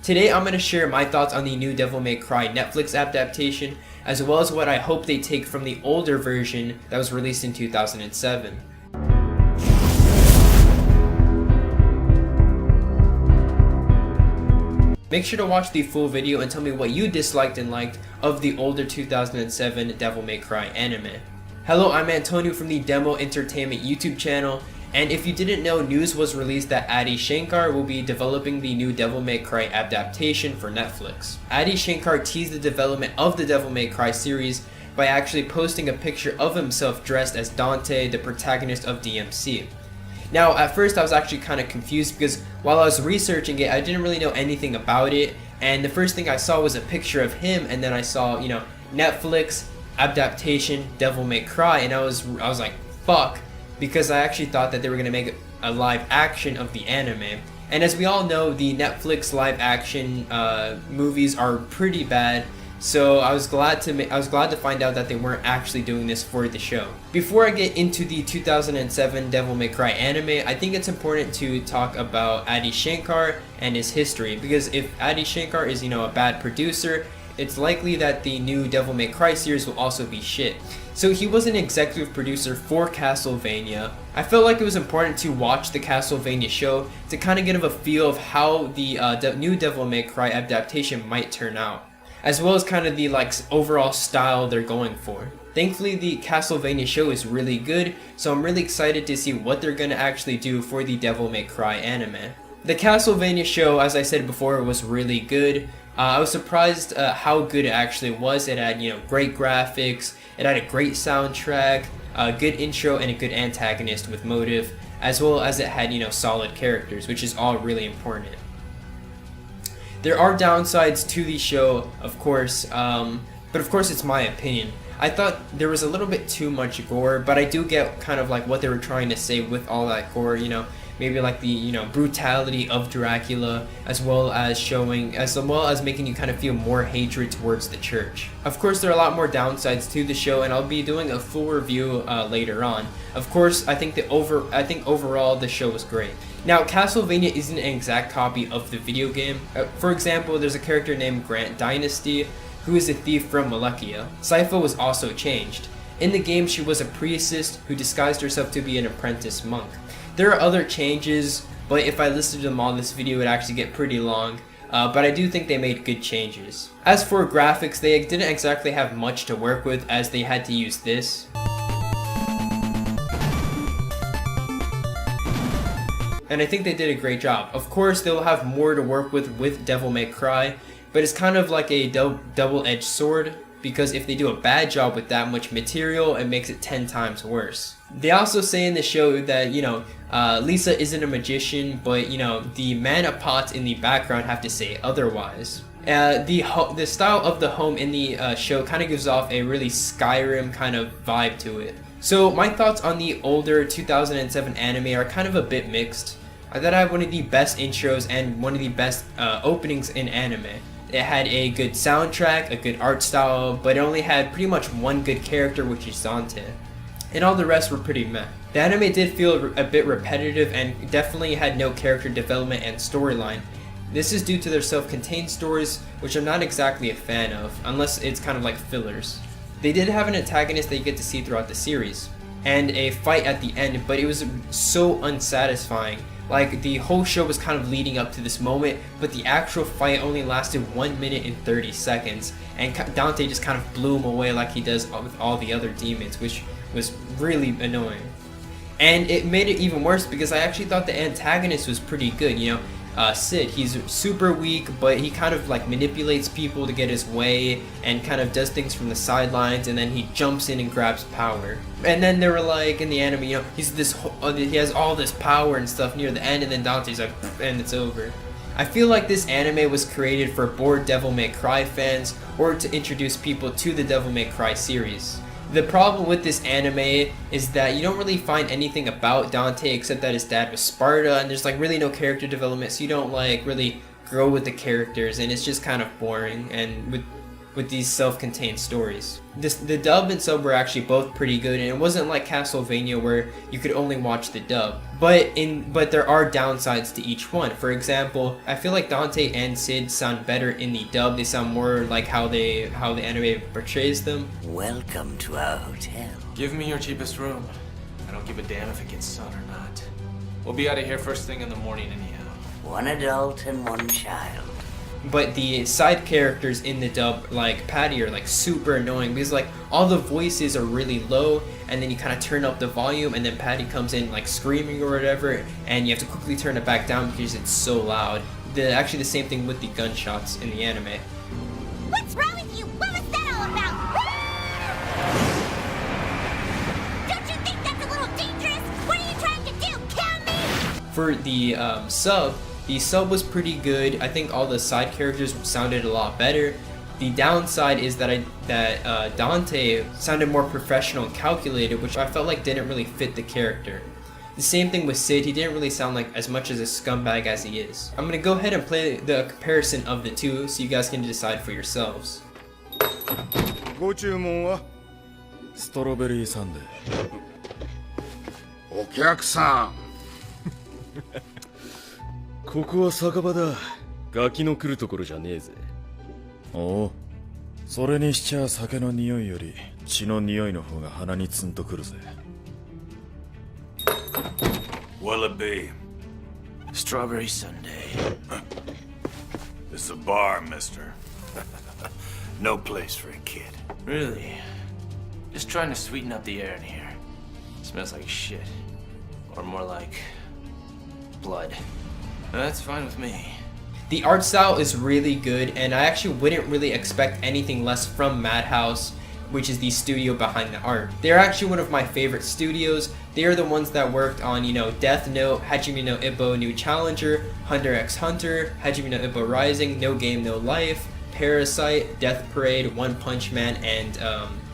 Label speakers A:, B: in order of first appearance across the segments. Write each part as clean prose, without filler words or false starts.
A: Today I'm going to share my thoughts on the new Devil May Cry Netflix adaptation, as well as what I hope they take from the older version that was released in 2007. Make sure to watch the full video and tell me what you disliked and liked of the older 2007 Devil May Cry anime. Hello, I'm Antonio from the Demo Entertainment YouTube channel, and if you didn't know, news was released that Adi Shankar will be developing the new Devil May Cry adaptation for Netflix. Adi Shankar teased the development of the Devil May Cry series by actually posting a picture of himself dressed as Dante, the protagonist of DMC. Now, at first I was actually kind of confused because while I was researching it, I didn't really know anything about it, and the first thing I saw was a picture of him, and then I saw, Netflix adaptation Devil May Cry, and I was like, fuck, because I actually thought that they were going to make a live action of the anime. And as we all know, the Netflix live action movies are pretty bad. So I was glad to find out that they weren't actually doing this for the show. Before I get into the 2007 Devil May Cry anime, I think it's important to talk about Adi Shankar and his history, because if Adi Shankar is, a bad producer, it's likely that the new Devil May Cry series will also be shit. So he was an executive producer for Castlevania. I felt like it was important to watch the Castlevania show to kind of get a feel of how the new Devil May Cry adaptation might turn out, as well as kind of the overall style they're going for. Thankfully, the Castlevania show is really good, so I'm really excited to see what they're gonna actually do for the Devil May Cry anime. The Castlevania show, as I said before, was really good. I was surprised how good it actually was. It had, great graphics, it had a great soundtrack, a good intro, and a good antagonist with motive, as well as it had, solid characters, which is all really important. There are downsides to the show, of course, but of course it's my opinion. I thought there was a little bit too much gore, but I do get kind of what they were trying to say with all that gore, maybe the, brutality of Dracula, as well as making you kind of feel more hatred towards the church. Of course, there are a lot more downsides to the show, and I'll be doing a full review later on. Of course, I think overall the show was great. Now, Castlevania isn't an exact copy of the video game. For example, there's a character named Grant Dynasty, who is a thief from Wallachia. Sypha was also changed. In the game, she was a priestess who disguised herself to be an apprentice monk. There are other changes, but if I listed them all in this video, it would actually get pretty long. But I do think they made good changes. As for graphics, they didn't exactly have much to work with, as they had to use this. And I think they did a great job. Of course, they'll have more to work with Devil May Cry, but it's kind of like a double-edged sword, because if they do a bad job with that much material, it makes it 10 times worse. They also say in the show that, Lisa isn't a magician, but, the mana pots in the background have to say otherwise. The style of the home in the show kind of gives off a really Skyrim kind of vibe to it. So my thoughts on the older 2007 anime are kind of a bit mixed. I thought I had one of the best intros and one of the best openings in anime. It had a good soundtrack, a good art style, but it only had pretty much one good character, which is Dante. And all the rest were pretty meh. The anime did feel a bit repetitive and definitely had no character development and storyline. This is due to their self-contained stories, which I'm not exactly a fan of, unless it's kind of like fillers. They did have an antagonist that you get to see throughout the series, and a fight at the end, but it was so unsatisfying. The whole show was kind of leading up to this moment, but the actual fight only lasted 1 minute and 30 seconds, and Dante just kind of blew him away like he does with all the other demons, which was really annoying. And it made it even worse because I actually thought the antagonist was pretty good, Sid. He's super weak, but he kind of manipulates people to get his way and kind of does things from the sidelines, and then he jumps in and grabs power. And then they were in the anime, he has all this power and stuff near the end, and then Dante's like, and it's over. I feel like this anime was created for bored Devil May Cry fans or to introduce people to the Devil May Cry series. The problem with this anime is that you don't really find anything about Dante except that his dad was Sparta, and there's really no character development, so you don't really grow with the characters, and it's just kind of boring. And with with these self-contained stories. The dub and sub were actually both pretty good, and it wasn't like Castlevania where you could only watch the dub. But there are downsides to each one. For example, I feel like Dante and Sid sound better in the dub. They sound more like how the anime portrays them.
B: Welcome to our hotel.
C: Give me your cheapest room. I don't give a damn if it gets sun or not. We'll be out of here first thing in the morning anyhow.
B: One adult and one child.
A: But the side characters in the dub, like Patty, are like super annoying because like all the voices are really low, and then you kind of turn up the volume, and then Patty comes in like screaming or whatever, and you have to quickly turn it back down because it's so loud. Actually the same thing with the gunshots in the anime.
D: What's wrong with you? What was that all about? Don't you think that's a little dangerous? What are you trying to do? Kill me?
A: For the sub was pretty good. I think all the side characters sounded a lot better. The downside is that Dante sounded more professional and calculated, which I felt like didn't really fit the character. The same thing with Sid. He didn't really sound like as much as a scumbag as he is. I'm gonna go ahead and play the comparison of the two so you guys can decide for yourselves.
E: ご注文はストロベリーサンデー。お客さん。ここは酒場だ。ガキの来るところじゃねえぜ。おう。それにしちゃ酒の匂いより血の匂いの方が鼻にツンとくるぜ。
F: What'll it be?
C: Strawberry sundae.
F: This is a bar, mister. No place for a kid.
C: Really? Just trying to sweeten up the air in here. Smells like shit. Or more like blood. That's fine with me.
A: The art style is really good, and I actually wouldn't really expect anything less from Madhouse, which is the studio behind the art. They're actually one of my favorite studios. They are the ones that worked on, Death Note, Hajime no Ippo New Challenger, Hunter x Hunter, Hajime no Ippo Rising, No Game No Life, Parasite, Death Parade, One Punch Man, and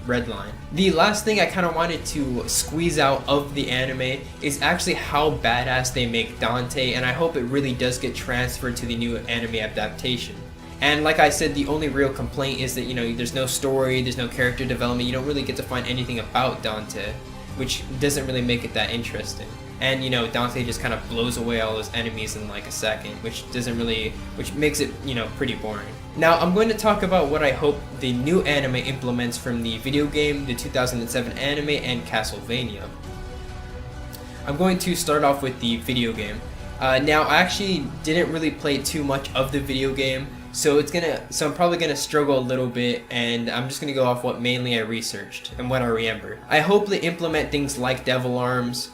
A: Redline. The last thing I kind of wanted to squeeze out of the anime is actually how badass they make Dante, and I hope it really does get transferred to the new anime adaptation. And like I said, the only real complaint is that, there's no story, there's no character development, you don't really get to find anything about Dante, which doesn't really make it that interesting. And Dante just kind of blows away all his enemies in like a second, which makes it, pretty boring. Now I'm going to talk about what I hope the new anime implements from the video game, the 2007 anime, and Castlevania. I'm going to start off with the video game. Now I actually didn't really play too much of the video game, so I'm probably gonna struggle a little bit, and I'm just gonna go off what mainly I researched and what I remember. I hope they implement things like Devil Arms.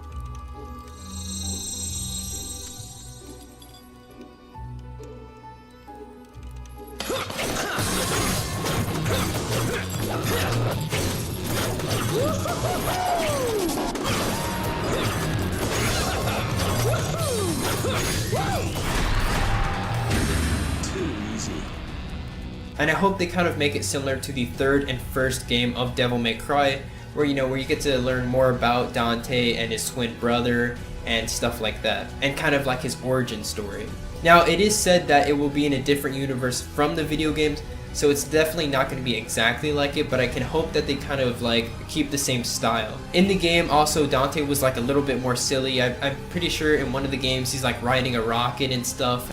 A: And I hope they kind of make it similar to the third and first game of Devil May Cry, where you get to learn more about Dante and his twin brother and stuff like that, and kind of like his origin story. Now it is said that it will be in a different universe from the video games, so it's definitely not going to be exactly like it, but I can hope that they kind of like keep the same style. In the game also, Dante was like a little bit more silly. I'm pretty sure in one of the games he's like riding a rocket and stuff.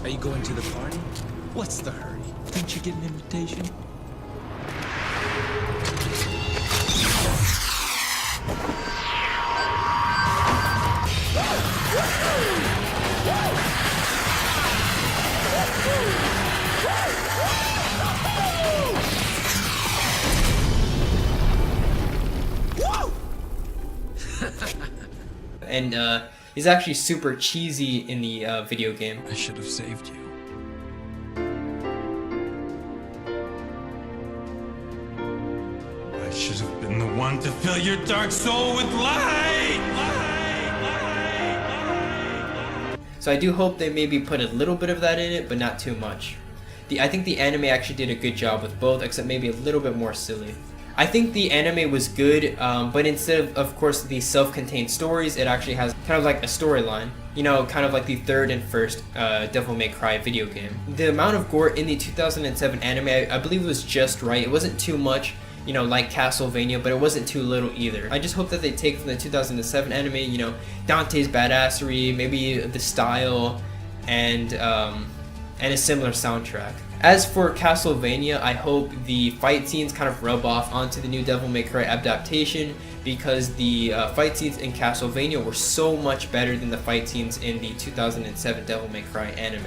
G: Are you going to the party? What's the hurry? Didn't you get an invitation?
A: And he's actually super cheesy in the video game.
G: I should have saved you.
F: I should have been the one to fill your dark soul with light!
A: So I do hope they maybe put a little bit of that in it, but not too much. I think the anime actually did a good job with both, except maybe a little bit more silly. I think the anime was good, but instead of course, the self-contained stories, it actually has kind of like a storyline. You know, kind of like the third and first Devil May Cry video game. The amount of gore in the 2007 anime, I believe it was just right. It wasn't too much, you know, like Castlevania, but it wasn't too little either. I just hope that they take from the 2007 anime, you know, Dante's badassery, maybe the style, and a similar soundtrack. As for Castlevania, I hope the fight scenes kind of rub off onto the new Devil May Cry adaptation, because the fight scenes in Castlevania were so much better than the fight scenes in the 2007 Devil May Cry anime.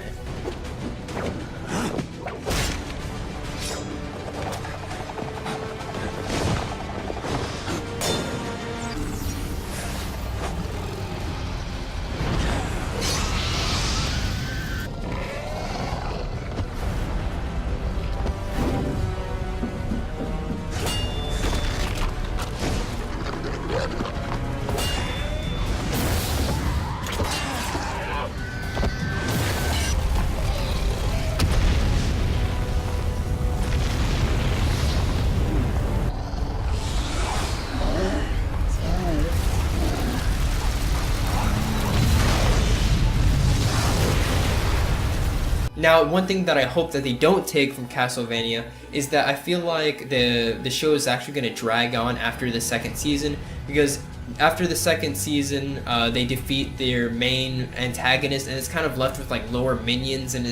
A: Now, one thing that I hope that they don't take from Castlevania is that I feel like the show is actually going to drag on after the second season, because after the second season, they defeat their main antagonist, and it's kind of left with like lower minions, and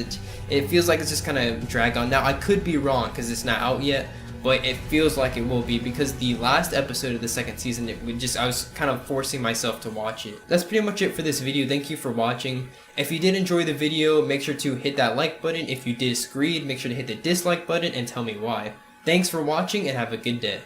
A: it feels like it's just kind of drag on. Now, I could be wrong because it's not out yet, but it feels like it will be, because the last episode of the second season, I was kind of forcing myself to watch it. That's pretty much it for this video. Thank you for watching. If you did enjoy the video, make sure to hit that like button. If you disagreed, make sure to hit the dislike button and tell me why. Thanks for watching and have a good day.